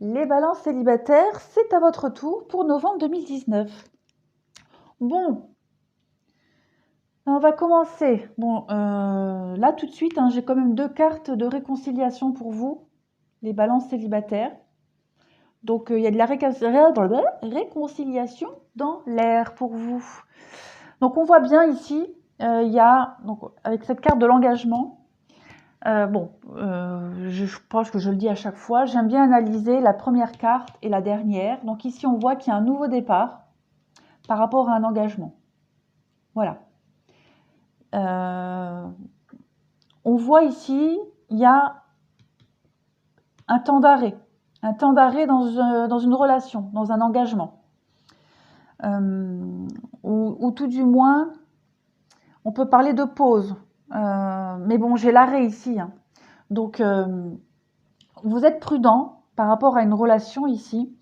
Les balances célibataires, c'est à votre tour pour novembre 2019. Bon, on va commencer. Bon, là tout de suite, hein, j'ai quand même 2 cartes de réconciliation pour vous, les balances célibataires. Donc il y a de la réconciliation dans l'air pour vous. Donc on voit bien ici, il y a, donc, avec cette carte de l'engagement, je pense que je le dis à chaque fois, j'aime bien analyser la première carte et la dernière. Donc ici, on voit qu'il y a un nouveau départ par rapport à un engagement. Voilà. On voit ici, il y a un temps d'arrêt dans une relation, dans un engagement. Ou tout du moins, on peut parler de pause. Mais bon, j'ai l'arrêt ici, hein. Donc, vous êtes prudent par rapport à une relation ici.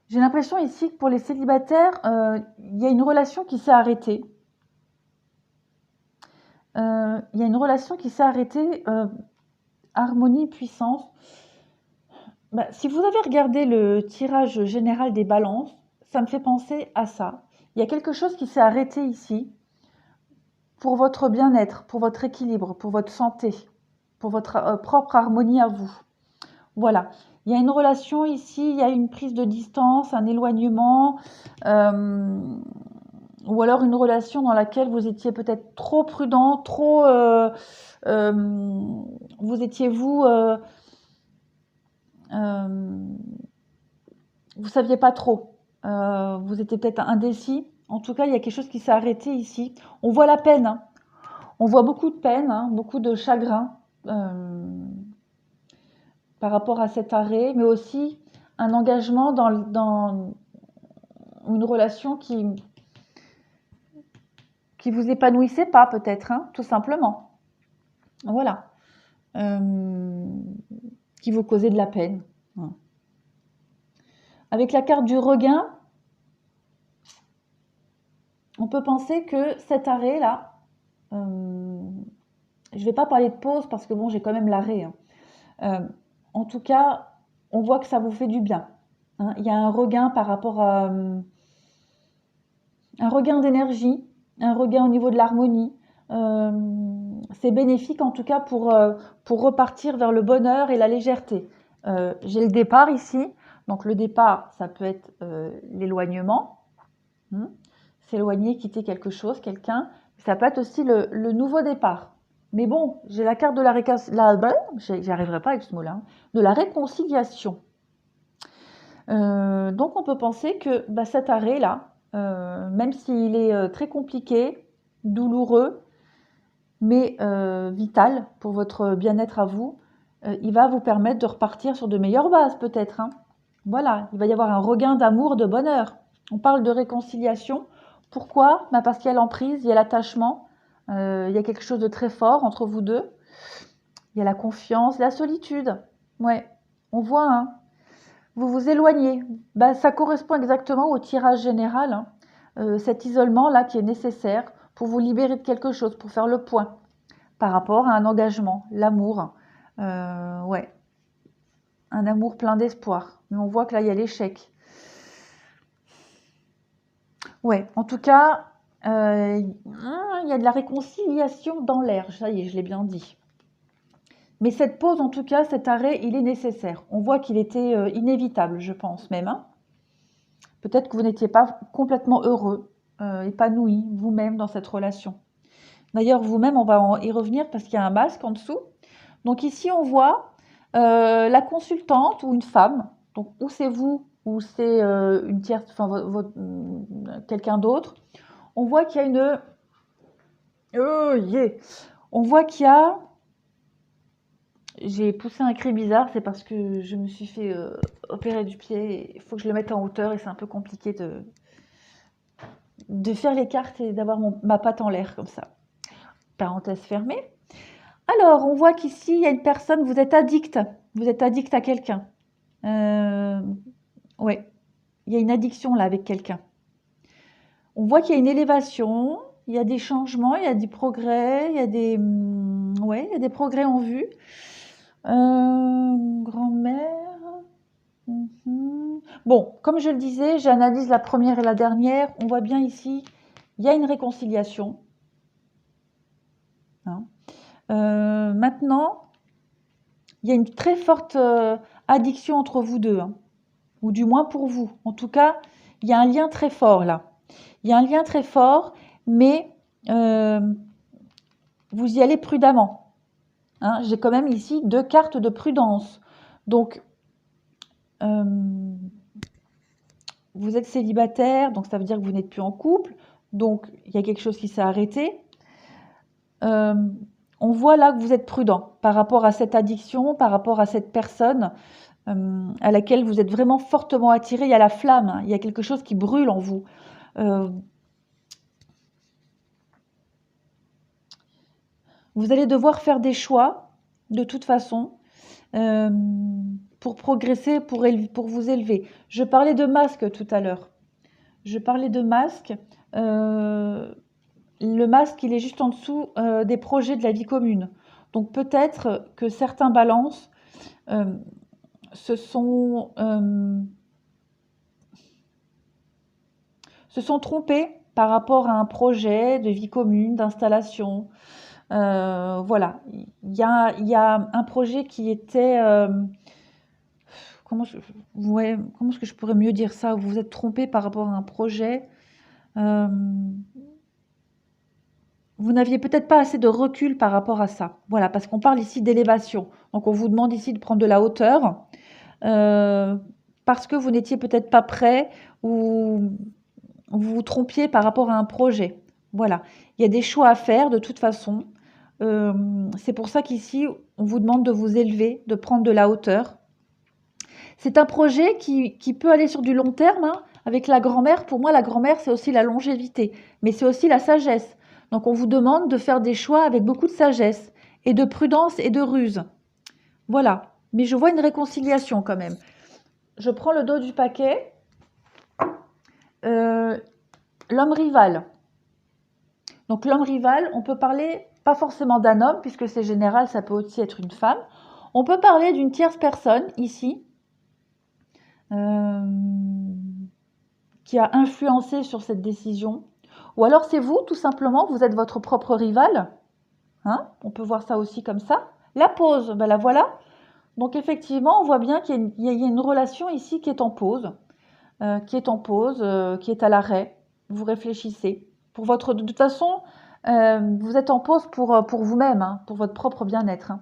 J'ai l'impression ici que pour les célibataires, il y a une relation qui s'est arrêtée. Il y a une relation qui s'est arrêtée, harmonie, puissance. Bah, si vous avez regardé le tirage général des balances, ça me fait penser à ça. Il y a quelque chose qui s'est arrêté ici pour votre bien-être, pour votre équilibre, pour votre santé, pour votre propre harmonie à vous. Voilà. Il y a une relation ici, il y a une prise de distance, un éloignement, ou alors une relation dans laquelle vous étiez peut-être trop prudent, vous étiez vous saviez pas trop, vous étiez peut-être indécis. En tout cas, il y a quelque chose qui s'est arrêté ici. On voit la peine, hein. On voit beaucoup de peine, hein, beaucoup de chagrin par rapport à cet arrêt, mais aussi un engagement dans une relation qui vous épanouissait pas peut-être, hein, tout simplement. Voilà. Qui vous causait de la peine. Avec la carte du regain, on peut penser que cet arrêt-là, je ne vais pas parler de pause parce que bon, j'ai quand même l'arrêt, hein. En tout cas, on voit que ça vous fait du bien, hein. Il y a un regain par rapport à un regain d'énergie, un regain au niveau de l'harmonie. C'est bénéfique en tout cas pour repartir vers le bonheur et la légèreté. J'ai le départ ici. Donc le départ, ça peut être l'éloignement, s'éloigner, quitter quelque chose, quelqu'un. Ça peut être aussi le nouveau départ. Mais bon, j'ai la carte de la j'y arriverai pas avec ce mot-là, hein, de la réconciliation. Donc on peut penser que cet arrêt-là, même s'il est très compliqué, douloureux, mais vital pour votre bien-être à vous, il va vous permettre de repartir sur de meilleures bases peut-être, hein. Voilà, il va y avoir un regain d'amour, de bonheur. On parle de réconciliation. Pourquoi? Parce qu'il y a l'emprise, il y a l'attachement, il y a quelque chose de très fort entre vous deux. Il y a la confiance, la solitude. Ouais, on voit, hein. Vous vous éloignez. Ça correspond exactement au tirage général, hein. Cet isolement-là qui est nécessaire pour vous libérer de quelque chose, pour faire le point par rapport à un engagement, l'amour. Ouais, un amour plein d'espoir. Mais on voit que là, il y a l'échec. Ouais, en tout cas, il y a de la réconciliation dans l'air. Ça y est, je l'ai bien dit. Mais cette pause, en tout cas, cet arrêt, il est nécessaire. On voit qu'il était inévitable, je pense même, hein. Peut-être que vous n'étiez pas complètement heureux, épanoui vous-même dans cette relation. D'ailleurs, vous-même, on va y revenir parce qu'il y a un masque en dessous. Donc ici, on voit la consultante ou une femme. Donc, ou c'est vous, ou c'est une tierce, enfin, quelqu'un d'autre. On voit qu'il y a une... Oh, yeah. On voit qu'il y a... J'ai poussé un cri bizarre, c'est parce que je me suis fait opérer du pied. Il faut que je le mette en hauteur et c'est un peu compliqué de faire les cartes et d'avoir ma patte en l'air comme ça. Parenthèse fermée. Alors, on voit qu'ici, il y a une personne, vous êtes addict à quelqu'un. Ouais, il y a une addiction là avec quelqu'un. On voit qu'il y a une élévation, il y a des changements, il y a du progrès, il y a Ouais, il y a des progrès en vue. Grand-mère. Bon, comme je le disais, j'analyse la première et la dernière. On voit bien ici, il y a une réconciliation. Hein. Maintenant, il y a une très forte addiction entre vous deux, hein, ou du moins pour vous. En tout cas, il y a un lien très fort là. Il y a un lien très fort, mais vous y allez prudemment. Hein. J'ai quand même ici 2 cartes de prudence. Donc, vous êtes célibataire, donc ça veut dire que vous n'êtes plus en couple. Donc, il y a quelque chose qui s'est arrêté. On voit là que vous êtes prudent par rapport à cette addiction, par rapport à cette personne à laquelle vous êtes vraiment fortement attiré. Il y a la flamme, hein, il y a quelque chose qui brûle en vous. Vous allez devoir faire des choix, de toute façon, pour progresser, pour vous élever. Je parlais de masque tout à l'heure. Je parlais de masque. Le masque, il est juste en dessous des projets de la vie commune. Donc peut-être que certains balances se sont trompés par rapport à un projet de vie commune, d'installation. Voilà, il y a un projet qui était... comment est-ce que je pourrais mieux dire ça? Vous vous êtes trompé par rapport à un projet. Vous n'aviez peut-être pas assez de recul par rapport à ça. Voilà, parce qu'on parle ici d'élévation. Donc on vous demande ici de prendre de la hauteur parce que vous n'étiez peut-être pas prêt ou vous vous trompiez par rapport à un projet. Voilà, il y a des choix à faire de toute façon. C'est pour ça qu'ici, on vous demande de vous élever, de prendre de la hauteur. C'est un projet qui peut aller sur du long terme. Hein. Avec la grand-mère, pour moi, la grand-mère, c'est aussi la longévité, mais c'est aussi la sagesse. Donc, on vous demande de faire des choix avec beaucoup de sagesse et de prudence et de ruse. Voilà. Mais je vois une réconciliation quand même. Je prends le dos du paquet. L'homme rival. Donc, l'homme rival, on peut parler pas forcément d'un homme, puisque c'est général, ça peut aussi être une femme. On peut parler d'une tierce personne, ici, qui a influencé sur cette décision. Ou alors c'est vous, tout simplement, vous êtes votre propre rival. Hein, on peut voir ça aussi comme ça. La pause, ben la voilà. Donc effectivement, on voit bien qu'il y a une relation ici qui est en pause, qui est à l'arrêt. Vous réfléchissez. De toute façon, vous êtes en pause pour vous-même, hein, pour votre propre bien-être. Hein.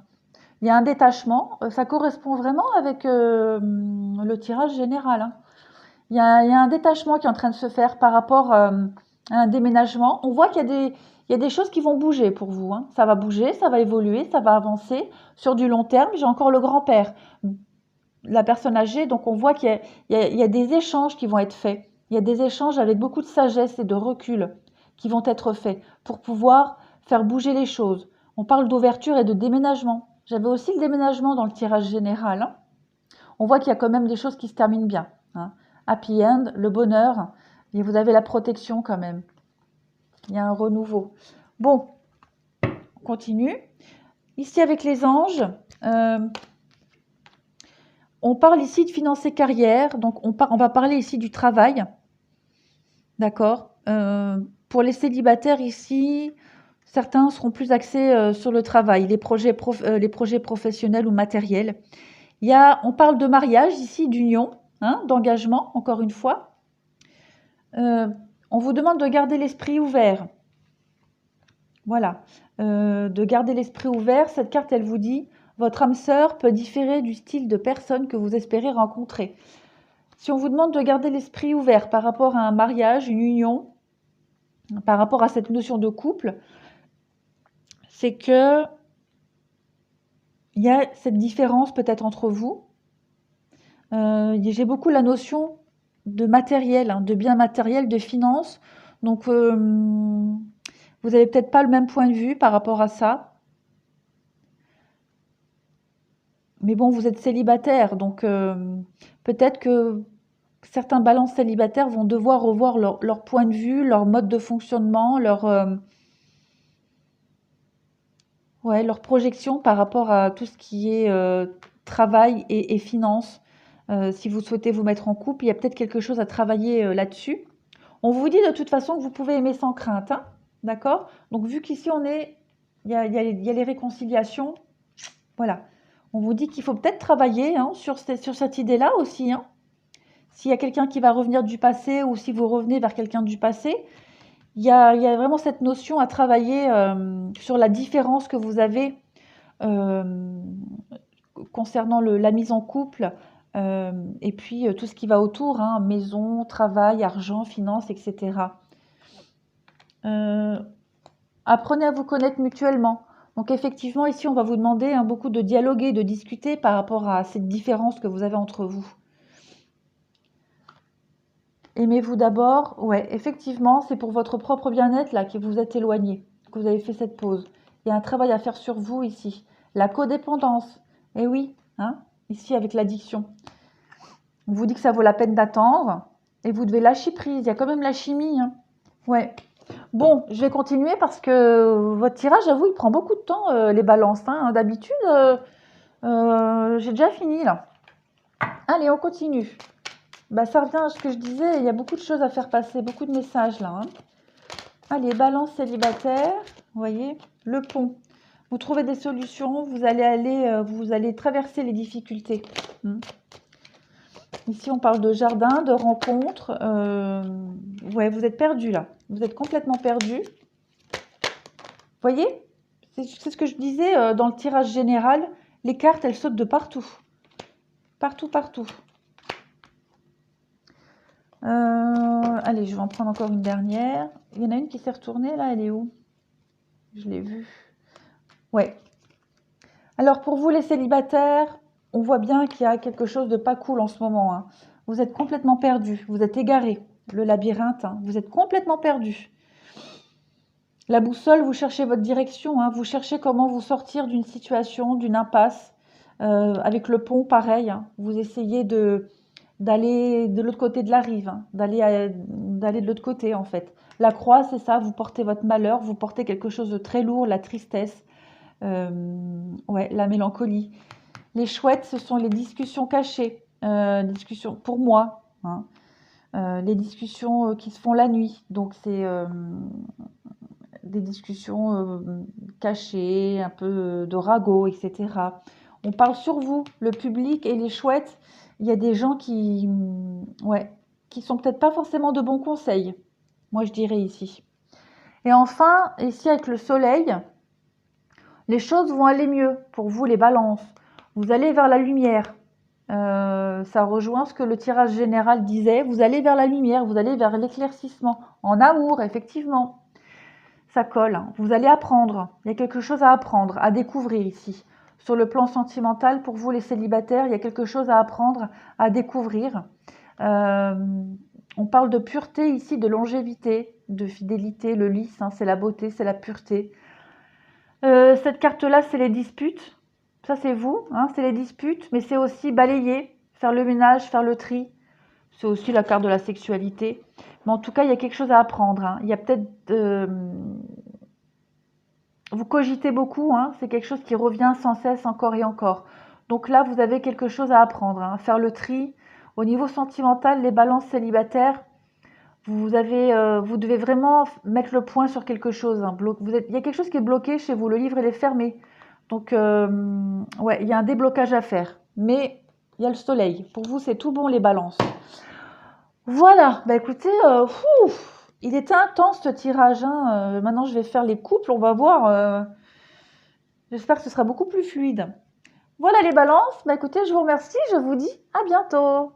Il y a un détachement. Ça correspond vraiment avec le tirage général. Hein. Il y a un détachement qui est en train de se faire par rapport à un déménagement. On voit qu'il y a des choses qui vont bouger pour vous. Hein. Ça va bouger, ça va évoluer, ça va avancer. Sur du long terme, j'ai encore le grand-père, la personne âgée. Donc on voit qu'il y a des échanges qui vont être faits. Il y a des échanges avec beaucoup de sagesse et de recul qui vont être faits pour pouvoir faire bouger les choses. On parle d'ouverture et de déménagement. J'avais aussi le déménagement dans le tirage général. Hein. On voit qu'il y a quand même des choses qui se terminent bien. Hein. Happy end, le bonheur, et vous avez la protection quand même. Il y a un renouveau. Bon, on continue. Ici avec les anges, on parle ici de finances et carrière, donc on va parler ici du travail. D'accord. Pour les célibataires ici, certains seront plus axés sur le travail, les projets professionnels ou matériels. On parle de mariage ici, d'union, hein, d'engagement, encore une fois. On vous demande de garder l'esprit ouvert. Voilà, de garder l'esprit ouvert. Cette carte, elle vous dit, votre âme sœur peut différer du style de personne que vous espérez rencontrer. Si on vous demande de garder l'esprit ouvert par rapport à un mariage, une union, par rapport à cette notion de couple, c'est que il y a cette différence peut-être entre vous. J'ai beaucoup la notion de matériel, hein, de biens matériels, de finances. Donc, vous n'avez peut-être pas le même point de vue par rapport à ça. Mais bon, vous êtes célibataire, donc peut-être que certains balances célibataires vont devoir revoir leur point de vue, leur mode de fonctionnement, Ouais, leur projection par rapport à tout ce qui est travail et finances. Si vous souhaitez vous mettre en couple, il y a peut-être quelque chose à travailler là-dessus. On vous dit de toute façon que vous pouvez aimer sans crainte, hein, d'accord? Donc vu qu'ici on est, il y a les réconciliations, voilà. On vous dit qu'il faut peut-être travailler hein, sur cette idée-là aussi, hein. S'il y a quelqu'un qui va revenir du passé ou si vous revenez vers quelqu'un du passé, il y a vraiment cette notion à travailler sur la différence que vous avez euh, concernant la mise en couple et puis tout ce qui va autour, hein, maison, travail, argent, finances, etc. Euh, Apprenez à vous connaître mutuellement. Donc effectivement, ici, on va vous demander hein, beaucoup de dialoguer, de discuter par rapport à cette différence que vous avez entre vous. Aimez-vous d'abord. Ouais, effectivement, c'est pour votre propre bien-être là que vous êtes éloigné, que vous avez fait cette pause. Il y a un travail à faire sur vous ici. La codépendance. Eh oui, hein, ici avec l'addiction. On vous dit que ça vaut la peine d'attendre et vous devez lâcher prise. Il y a quand même la chimie. Hein. Ouais. Bon, je vais continuer parce que votre tirage, j'avoue, il prend beaucoup de temps, les balances. Hein. D'habitude, j'ai déjà fini là. Allez, on continue. Bah, ça revient à ce que je disais, il y a beaucoup de choses à faire passer, beaucoup de messages là. Hein. Allez, balance célibataire, vous voyez, le pont. Vous trouvez des solutions, vous allez traverser les difficultés. Ici, on parle de jardin, de rencontres. Ouais, vous êtes perdu là. Vous êtes complètement perdu. Vous voyez, c'est ce que je disais dans le tirage général. Les cartes, elles sautent de partout. Partout, partout. Allez, je vais en prendre encore une dernière. Il y en a une qui s'est retournée là, elle est où? Je l'ai vue. Ouais. Alors pour vous les célibataires, on voit bien qu'il y a quelque chose de pas cool en ce moment. Hein. Vous êtes complètement perdu, vous êtes égaré. Le labyrinthe, hein. Vous êtes complètement perdu. La boussole, vous cherchez votre direction, hein. Vous cherchez comment vous sortir d'une situation, d'une impasse. Avec le pont, pareil. Hein. Vous essayez d'aller de l'autre côté de la rive, hein. D'aller de l'autre côté en fait. La croix, c'est ça, vous portez votre malheur, vous portez quelque chose de très lourd, la tristesse, ouais, la mélancolie. Les chouettes, ce sont les discussions cachées, discussions pour moi, hein. Les discussions qui se font la nuit. Donc c'est des discussions cachées, un peu de ragot, etc. On parle sur vous, le public et les chouettes. Il y a des gens ouais, qui sont peut-être pas forcément de bons conseils. Moi, je dirais ici. Et enfin, ici avec le soleil, les choses vont aller mieux pour vous, les balances. Vous allez vers la lumière. Ça rejoint ce que le tirage général disait. Vous allez vers la lumière, vous allez vers l'éclaircissement. En amour, effectivement. Ça colle. Hein. Vous allez apprendre. Il y a quelque chose à apprendre, à découvrir ici. Sur le plan sentimental, pour vous les célibataires, il y a quelque chose à apprendre, à découvrir. On parle de pureté ici, de longévité, de fidélité. Le lys, hein, c'est la beauté, c'est la pureté. Cette carte-là, c'est les disputes. Ça, c'est vous, hein, c'est les disputes, mais c'est aussi balayer, faire le ménage, faire le tri. C'est aussi la carte de la sexualité. Mais en tout cas, il y a quelque chose à apprendre. Hein. Il y a peut-être... vous cogitez beaucoup, hein, c'est quelque chose qui revient sans cesse encore et encore. Donc là, vous avez quelque chose à apprendre, hein, faire le tri. Au niveau sentimental, les balances célibataires, vous devez vraiment mettre le point sur quelque chose. Hein. Il y a quelque chose qui est bloqué chez vous, le livre il est fermé. Donc, ouais, il y a un déblocage à faire. Mais il y a le soleil. Pour vous, c'est tout bon les balances. Voilà, bah écoutez, il était intense ce tirage. Hein. Maintenant, je vais faire les couples, on va voir. J'espère que ce sera beaucoup plus fluide. Voilà les balances. Bah écoutez, je vous remercie. Je vous dis à bientôt.